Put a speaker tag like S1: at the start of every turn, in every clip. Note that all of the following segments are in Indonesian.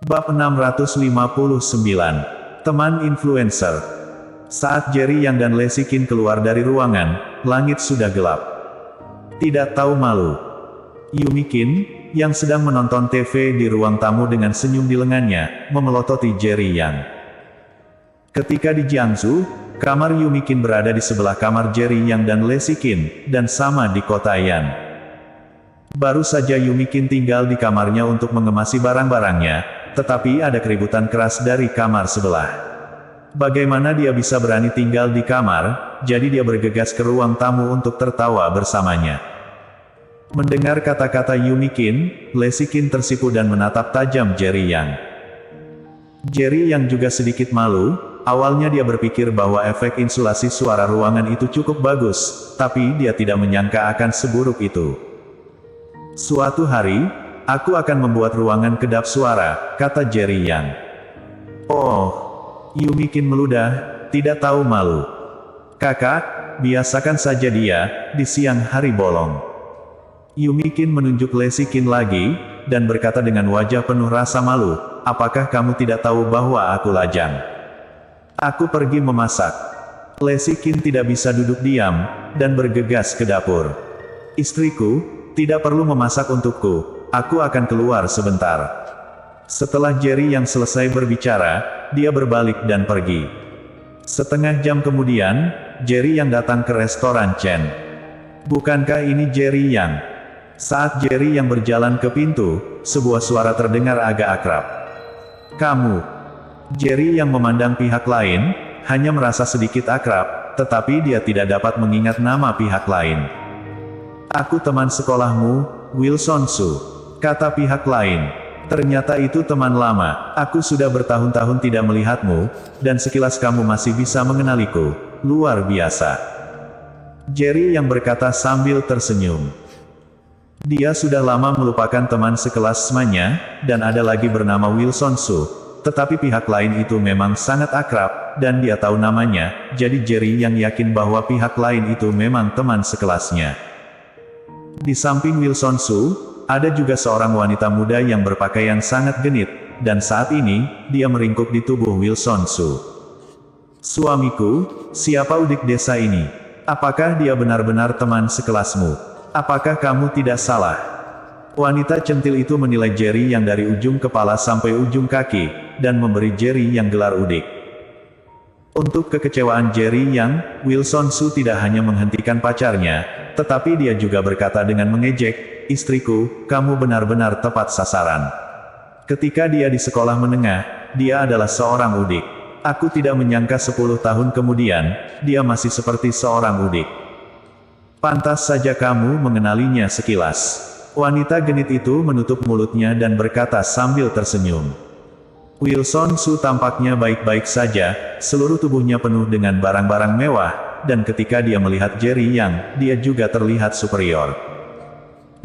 S1: Bab 659. Teman Influencer. Saat Jerry Yang dan Leslie Kin keluar dari ruangan, langit sudah gelap. Tidak tahu malu, Yumi Kin, yang sedang menonton TV di ruang tamu dengan senyum di lengannya, memelototi Jerry Yang. Ketika di Jiangsu, kamar Yumi Kin berada di sebelah kamar Jerry Yang dan Leslie Kin, dan sama di kota Yan. Baru saja Yumi Kin tinggal di kamarnya untuk mengemasi barang-barangnya, tetapi ada keributan keras dari kamar sebelah. Bagaimana dia bisa berani tinggal di kamar, jadi dia bergegas ke ruang tamu untuk tertawa bersamanya. Mendengar kata-kata Yumi Kin, Leslie Kin tersipu dan menatap tajam Jerry Yang. Jerry Yang juga sedikit malu, awalnya dia berpikir bahwa efek insulasi suara ruangan itu cukup bagus, tapi dia tidak menyangka akan seburuk itu. Suatu hari, aku akan membuat ruangan kedap suara, kata Jerry Yang. Oh, Yumi Kin meludah, tidak tahu malu. Kakak, biasakan saja dia, di siang hari bolong. Yumi Kin menunjuk Leslie Kin lagi, dan berkata dengan wajah penuh rasa malu, apakah kamu tidak tahu bahwa aku lajang? Aku pergi memasak. Leslie Kin tidak bisa duduk diam, dan bergegas ke dapur. Istriku, tidak perlu memasak untukku, aku akan keluar sebentar. Setelah Jerry Yang selesai berbicara, dia berbalik dan pergi. Setengah jam kemudian, Jerry Yang datang ke restoran Chen. Bukankah ini Jerry Yang? Saat Jerry Yang berjalan ke pintu, sebuah suara terdengar agak akrab. Kamu. Jerry Yang memandang pihak lain, hanya merasa sedikit akrab, tetapi dia tidak dapat mengingat nama pihak lain. Aku teman sekolahmu, Wilson Su, kata pihak lain. Ternyata itu teman lama, aku sudah bertahun-tahun tidak melihatmu, dan sekilas kamu masih bisa mengenaliku, luar biasa. Jerry Yang berkata sambil tersenyum. Dia sudah lama melupakan teman sekelas temannya, dan ada lagi bernama Wilson Su, tetapi pihak lain itu memang sangat akrab, dan dia tahu namanya, jadi Jerry Yang yakin bahwa pihak lain itu memang teman sekelasnya. Di samping Wilson Su, ada juga seorang wanita muda yang berpakaian sangat genit, dan saat ini, dia meringkuk di tubuh Wilson Su. Suamiku, siapa udik desa ini? Apakah dia benar-benar teman sekelasmu? Apakah kamu tidak salah? Wanita centil itu menilai Jerry Yang dari ujung kepala sampai ujung kaki, dan memberi Jerry Yang gelar udik. Untuk kekecewaan Jerry Yang, Wilson Su tidak hanya menghentikan pacarnya, tetapi dia juga berkata dengan mengejek, istriku, kamu benar-benar tepat sasaran. Ketika dia di sekolah menengah, dia adalah seorang udik. Aku tidak menyangka 10 tahun kemudian, dia masih seperti seorang udik. Pantas saja kamu mengenalinya sekilas. Wanita genit itu menutup mulutnya dan berkata sambil tersenyum. Wilson Su tampaknya baik-baik saja, seluruh tubuhnya penuh dengan barang-barang mewah, dan ketika dia melihat Jerry Yang, dia juga terlihat superior.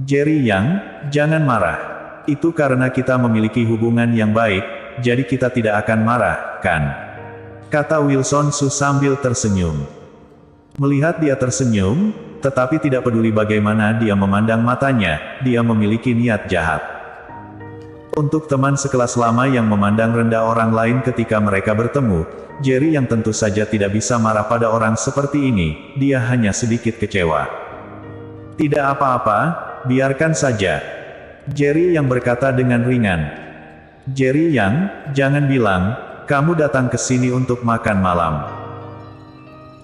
S1: Jerry Yang, jangan marah. Itu karena kita memiliki hubungan yang baik, jadi kita tidak akan marah, kan? Kata Wilson Su sambil tersenyum. Melihat dia tersenyum, tetapi tidak peduli bagaimana dia memandang matanya, dia memiliki niat jahat. Untuk teman sekelas lama yang memandang rendah orang lain ketika mereka bertemu, Jerry Yang tentu saja tidak bisa marah pada orang seperti ini, dia hanya sedikit kecewa. Tidak apa-apa, biarkan saja. Jerry Yang berkata dengan ringan. Jerry Yang, jangan bilang, kamu datang ke sini untuk makan malam.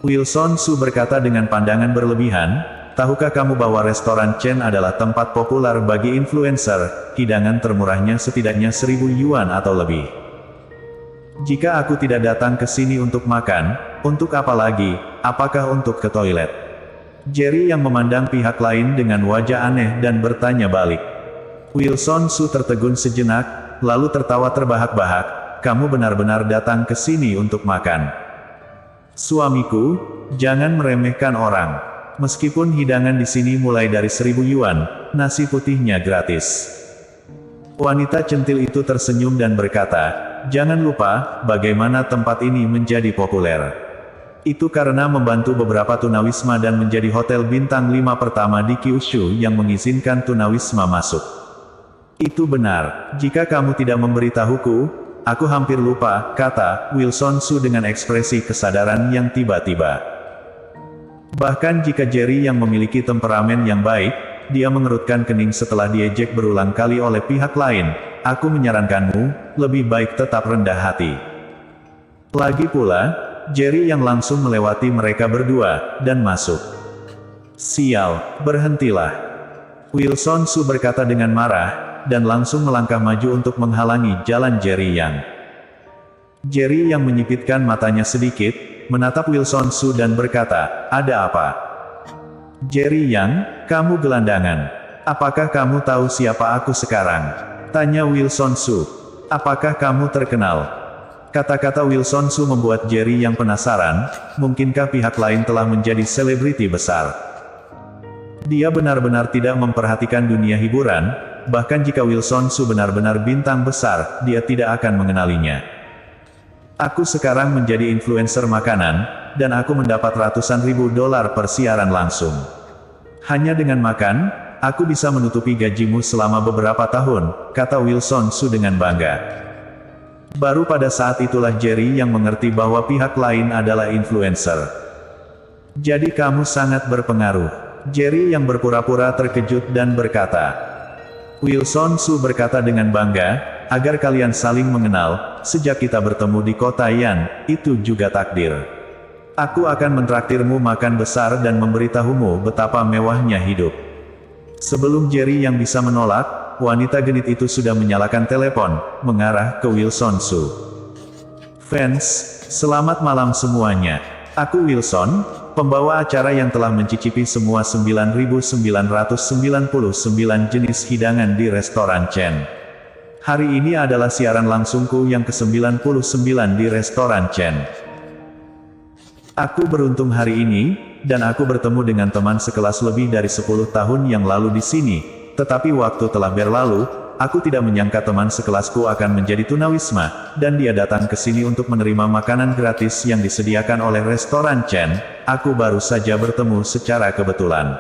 S1: Wilson Su berkata dengan pandangan berlebihan, tahukah kamu bahwa restoran Chen adalah tempat populer bagi influencer, hidangan termurahnya setidaknya 1.000 yuan atau lebih. Jika aku tidak datang ke sini untuk makan, untuk apa lagi, apakah untuk ke toilet? Jerry Yang memandang pihak lain dengan wajah aneh dan bertanya balik. Wilson Su tertegun sejenak, lalu tertawa terbahak-bahak, kamu benar-benar datang ke sini untuk makan. Suamiku, jangan meremehkan orang. Meskipun hidangan di sini mulai dari 1.000 yuan, nasi putihnya gratis. Wanita centil itu tersenyum dan berkata, jangan lupa, bagaimana tempat ini menjadi populer. Itu karena membantu beberapa tunawisma dan menjadi hotel bintang 5 pertama di Kyushu yang mengizinkan tunawisma masuk. Itu benar, jika kamu tidak memberitahuku, aku hampir lupa, kata Wilson Su dengan ekspresi kesadaran yang tiba-tiba. Bahkan jika Jerry yang memiliki temperamen yang baik, dia mengerutkan kening setelah diejek berulang kali oleh pihak lain. Aku menyarankanmu, lebih baik tetap rendah hati. Lagi pula, Jerry yang langsung melewati mereka berdua, dan masuk. Sial, berhentilah. Wilson Su berkata dengan marah, dan langsung melangkah maju untuk menghalangi jalan Jerry Yang. Jerry yang menyipitkan matanya sedikit, menatap Wilson Su dan berkata, ada apa? Jerry Yang, kamu gelandangan. Apakah kamu tahu siapa aku sekarang? Tanya Wilson Su. Apakah kamu terkenal? Kata-kata Wilson Su membuat Jerry yang penasaran, mungkinkah pihak lain telah menjadi selebriti besar? Dia benar-benar tidak memperhatikan dunia hiburan, bahkan jika Wilson Su benar-benar bintang besar, dia tidak akan mengenalinya. Aku sekarang menjadi influencer makanan, dan aku mendapat ratusan ribu dolar per siaran langsung. Hanya dengan makan, aku bisa menutupi gajimu selama beberapa tahun, kata Wilson Su dengan bangga. Baru pada saat itulah Jerry yang mengerti bahwa pihak lain adalah influencer. Jadi kamu sangat berpengaruh. Jerry yang berpura-pura terkejut dan berkata. Wilson Su berkata dengan bangga, agar kalian saling mengenal, sejak kita bertemu di kota Yan, itu juga takdir. Aku akan mentraktirmu makan besar dan memberitahumu betapa mewahnya hidup. Sebelum Jerry yang bisa menolak, wanita genit itu sudah menyalakan telepon, mengarah ke Wilson Su. Fans, selamat malam semuanya. Aku Wilson, pembawa acara yang telah mencicipi semua 9.999 jenis hidangan di restoran Chen. Hari ini adalah siaran langsungku yang ke-99 di restoran Chen. Aku beruntung hari ini, dan aku bertemu dengan teman sekelas lebih dari 10 tahun yang lalu di sini. Tetapi waktu telah berlalu, aku tidak menyangka teman sekelasku akan menjadi tunawisma, dan dia datang ke sini untuk menerima makanan gratis yang disediakan oleh restoran Chen. Aku baru saja bertemu secara kebetulan.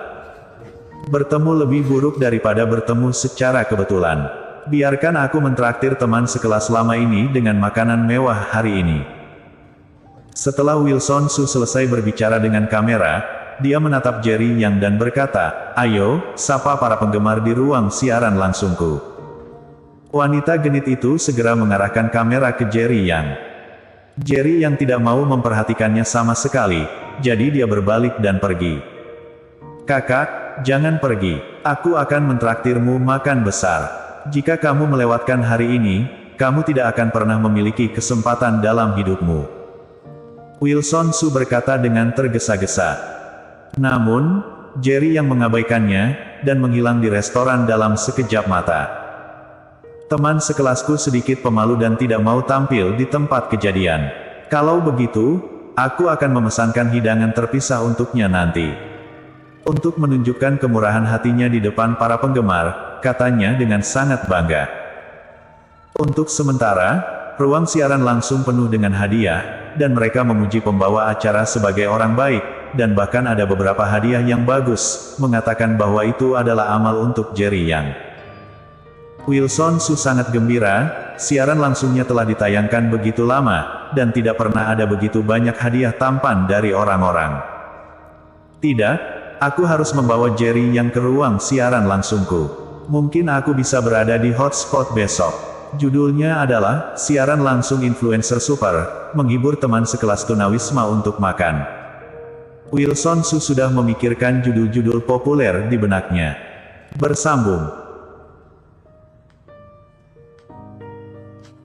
S1: Bertemu lebih buruk daripada bertemu secara kebetulan. Biarkan aku mentraktir teman sekelas lama ini dengan makanan mewah hari ini. Setelah Wilson Su selesai berbicara dengan kamera, dia menatap Jerry Yang dan berkata, ayo, sapa para penggemar di ruang siaran langsungku. Wanita genit itu segera mengarahkan kamera ke Jerry Yang. Jerry Yang tidak mau memperhatikannya sama sekali, jadi dia berbalik dan pergi. Kakak, jangan pergi. Aku akan mentraktirmu makan besar. Jika kamu melewatkan hari ini, kamu tidak akan pernah memiliki kesempatan dalam hidupmu. Wilson Su berkata dengan tergesa-gesa. Namun, Jerry yang mengabaikannya, dan menghilang di restoran dalam sekejap mata. Teman sekelasku sedikit pemalu dan tidak mau tampil di tempat kejadian. Kalau begitu, aku akan memesankan hidangan terpisah untuknya nanti. Untuk menunjukkan kemurahan hatinya di depan para penggemar, katanya dengan sangat bangga. Untuk sementara, ruang siaran langsung penuh dengan hadiah, dan mereka memuji pembawa acara sebagai orang baik, dan bahkan ada beberapa hadiah yang bagus, mengatakan bahwa itu adalah amal untuk Jerry Yang. Wilson Su sangat gembira, siaran langsungnya telah ditayangkan begitu lama, dan tidak pernah ada begitu banyak hadiah tampan dari orang-orang. Tidak, aku harus membawa Jerry Yang ke ruang siaran langsungku. Mungkin aku bisa berada di hotspot besok. Judulnya adalah, Siaran Langsung Influencer Super, menghibur teman sekelas tunawisma untuk makan. Wilson Su sudah memikirkan judul-judul populer di benaknya. Bersambung.